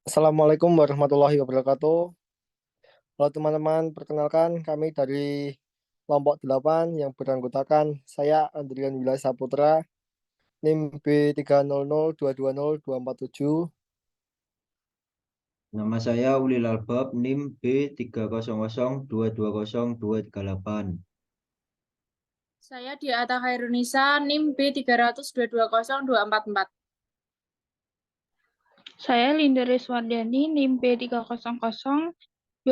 Assalamualaikum warahmatullahi wabarakatuh. Halo teman-teman, perkenalkan kami dari kelompok 8 yang beranggotakan saya Andrian Wilas Saputra, NIM B300220247. Nama saya Ulil Albab, NIM B300220238. Saya di Atta Khairunisa, NIM B300220244. Saya Linda Reswardani, NIM B300220246.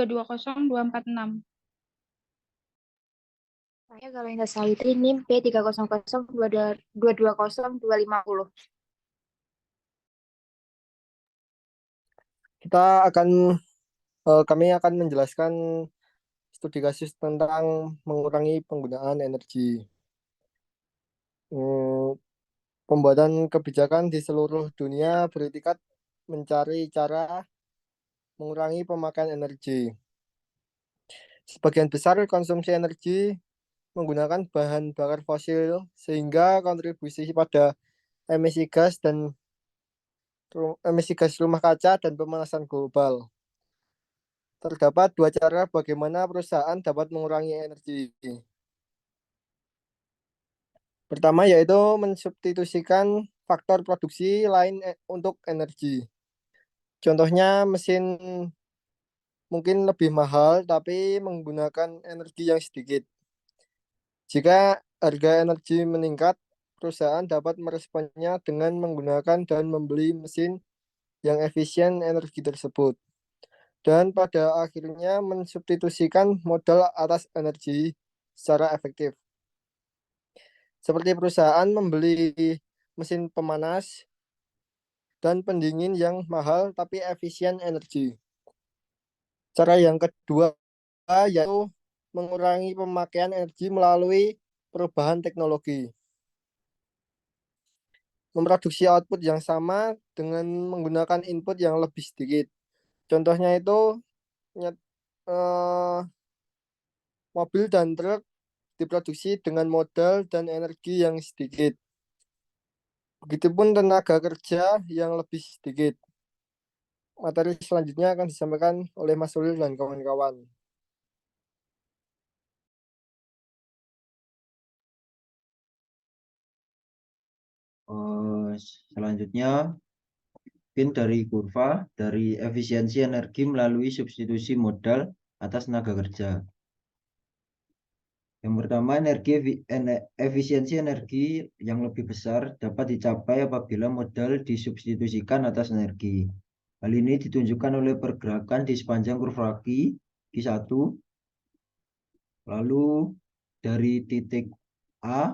Saya Galinda Sawitri, NIM P300222025. Kami akan menjelaskan studi kasus tentang mengurangi penggunaan energi. Hmm, Pembuatan kebijakan di seluruh dunia beritikat mencari cara mengurangi pemakaian energi. Sebagian besar konsumsi energi menggunakan bahan bakar fosil sehingga kontribusi pada emisi gas dan emisi gas rumah kaca dan pemanasan global. Terdapat dua cara bagaimana perusahaan dapat mengurangi energi. Pertama yaitu mensubstitusikan faktor produksi lain untuk energi. Contohnya mesin mungkin lebih mahal tapi menggunakan energi yang sedikit. Jika harga energi meningkat, perusahaan dapat meresponnya dengan menggunakan dan membeli mesin yang efisien energi tersebut. Dan pada akhirnya mensubstitusikan modal atas energi secara efektif. Seperti perusahaan membeli mesin pemanas dan pendingin yang mahal tapi efisien energi. Cara yang kedua yaitu mengurangi pemakaian energi melalui perubahan teknologi. Memproduksi output yang sama dengan menggunakan input yang lebih sedikit. Contohnya itu eh, mobil dan truk diproduksi dengan modal dan energi yang sedikit. Begitupun tenaga kerja yang lebih sedikit. Materi selanjutnya akan disampaikan oleh Mas Ulil dan kawan-kawan. Selanjutnya, mungkin dari kurva dari efisiensi energi melalui substitusi modal atas tenaga kerja. Yang pertama, efisiensi energi yang lebih besar dapat dicapai apabila modal disubstitusikan atas energi. Hal ini ditunjukkan oleh pergerakan di sepanjang kurva Q1, lalu dari titik A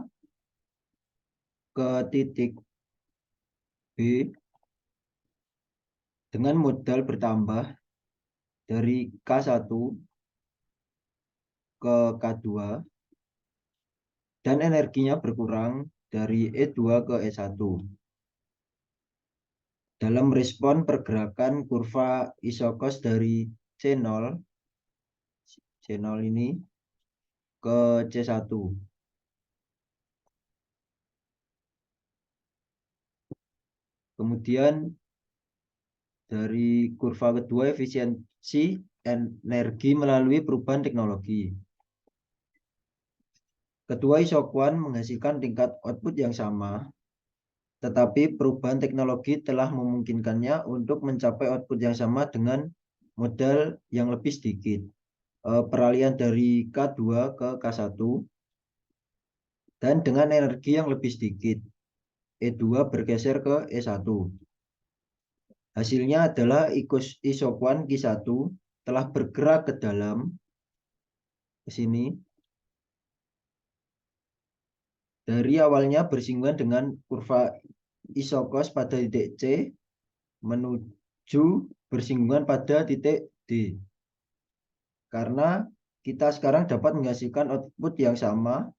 ke titik B dengan modal bertambah dari K1 ke K2 dan energinya berkurang dari E2 ke E1. Dalam respon pergerakan kurva isokos dari C0 ini ke C1. Kemudian dari kurva kedua efisiensi energi melalui perubahan teknologi. Kedua isokuan menghasilkan tingkat output yang sama, tetapi perubahan teknologi telah memungkinkannya untuk mencapai output yang sama dengan modal yang lebih sedikit. Peralihan dari K2 ke K1 dan dengan energi yang lebih sedikit. E2 bergeser ke E1. Hasilnya adalah isokuan Q1 telah bergerak ke dalam ke sini dari awalnya bersinggungan dengan kurva isokos pada titik C menuju bersinggungan pada titik D. Karena kita sekarang dapat menghasilkan output yang sama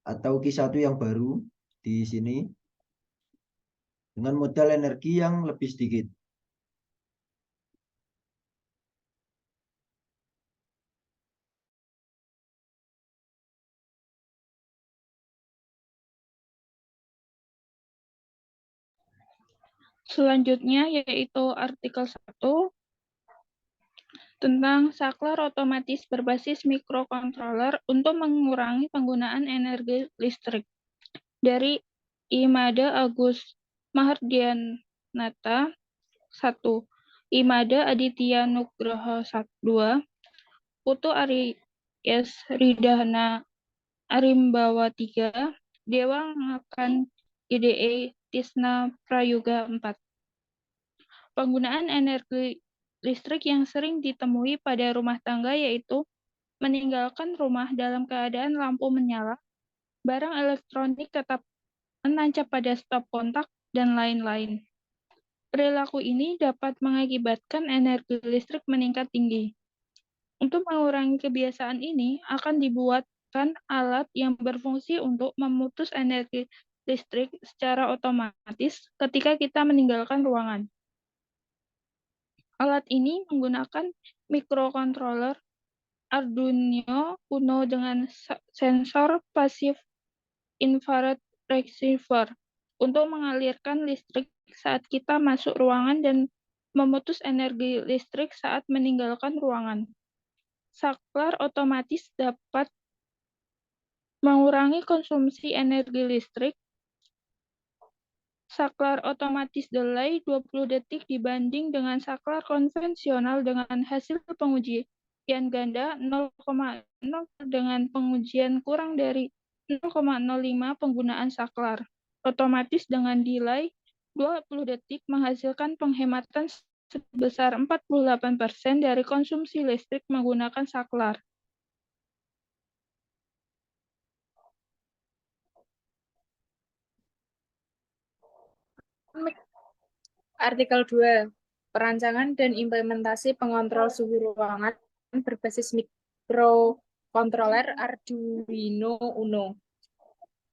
atau Q1 yang baru di sini dengan modal energi yang lebih sedikit. Selanjutnya yaitu artikel 1 tentang saklar otomatis berbasis mikrokontroler untuk mengurangi penggunaan energi listrik. Dari Imada Agus Mahardianata 1, Imada Aditya Nugroho 2, Putu Aries Ridhana Arimbawa 3, Dewa Ngakan IDE Tisna Prayoga 4. Penggunaan energi listrik yang sering ditemui pada rumah tangga yaitu meninggalkan rumah dalam keadaan lampu menyala, barang elektronik tetap menancap pada stop kontak, dan lain-lain. Perilaku ini dapat mengakibatkan energi listrik meningkat tinggi. Untuk mengurangi kebiasaan ini, akan dibuatkan alat yang berfungsi untuk memutus energi listrik secara otomatis ketika kita meninggalkan ruangan. Alat ini menggunakan mikrokontroler Arduino Uno dengan sensor pasif infrared receiver untuk mengalirkan listrik saat kita masuk ruangan dan memutus energi listrik saat meninggalkan ruangan. Saklar otomatis dapat mengurangi konsumsi energi listrik. Saklar otomatis delay 20 detik dibanding dengan saklar konvensional dengan hasil pengujian ganda 0,0 dengan pengujian kurang dari 0,05 penggunaan saklar otomatis dengan delay 20 detik menghasilkan penghematan sebesar 48% dari konsumsi listrik menggunakan saklar. Artikel 2. Perancangan dan implementasi pengontrol suhu ruangan berbasis mikrokontroler Arduino Uno.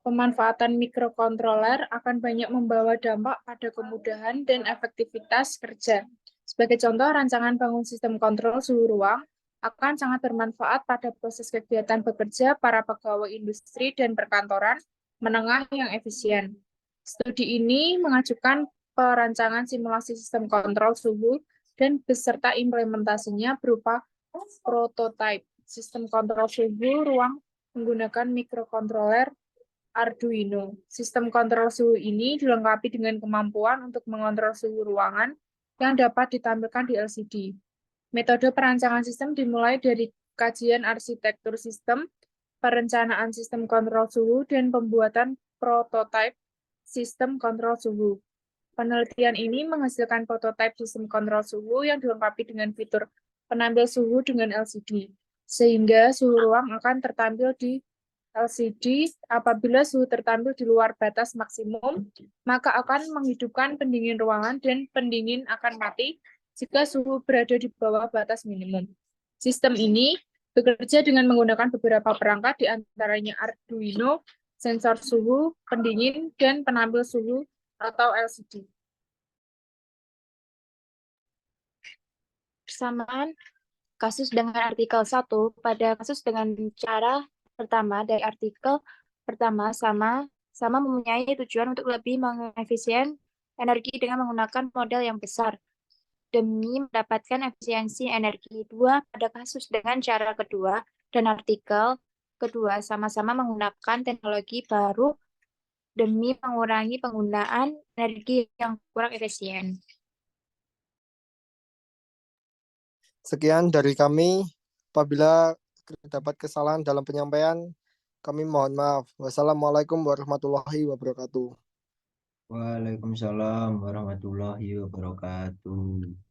Pemanfaatan mikrokontroler akan banyak membawa dampak pada kemudahan dan efektivitas kerja. Sebagai contoh, rancangan bangun sistem kontrol suhu ruang akan sangat bermanfaat pada proses kegiatan bekerja para pegawai industri dan perkantoran menengah yang efisien. Studi ini mengajukan perancangan simulasi sistem kontrol suhu dan beserta implementasinya berupa prototipe sistem kontrol suhu ruang menggunakan mikrokontroler Arduino. Sistem kontrol suhu ini dilengkapi dengan kemampuan untuk mengontrol suhu ruangan yang dapat ditampilkan di LCD. Metode perancangan sistem dimulai dari kajian arsitektur sistem, perencanaan sistem kontrol suhu, dan pembuatan prototipe sistem kontrol suhu. Penelitian ini menghasilkan prototipe sistem kontrol suhu yang dilengkapi dengan fitur penampil suhu dengan LCD, sehingga suhu ruang akan tertampil di LCD. Apabila suhu tertampil di luar batas maksimum, maka akan menghidupkan pendingin ruangan dan pendingin akan mati jika suhu berada di bawah batas minimum. Sistem ini bekerja dengan menggunakan beberapa perangkat, di antaranya Arduino, sensor suhu, pendingin, dan penampil suhu atau LCD. Persamaan kasus dengan artikel 1 pada kasus dengan cara pertama dari artikel pertama sama mempunyai tujuan untuk lebih mengefisien energi dengan menggunakan model yang besar demi mendapatkan efisiensi energi. 2 pada kasus dengan cara kedua dan artikel kedua sama-sama menggunakan teknologi baru demi mengurangi penggunaan energi yang kurang efisien. Sekian dari kami. Apabila terdapat kesalahan dalam penyampaian, kami mohon maaf. Wassalamualaikum warahmatullahi wabarakatuh. Waalaikumsalam warahmatullahi wabarakatuh.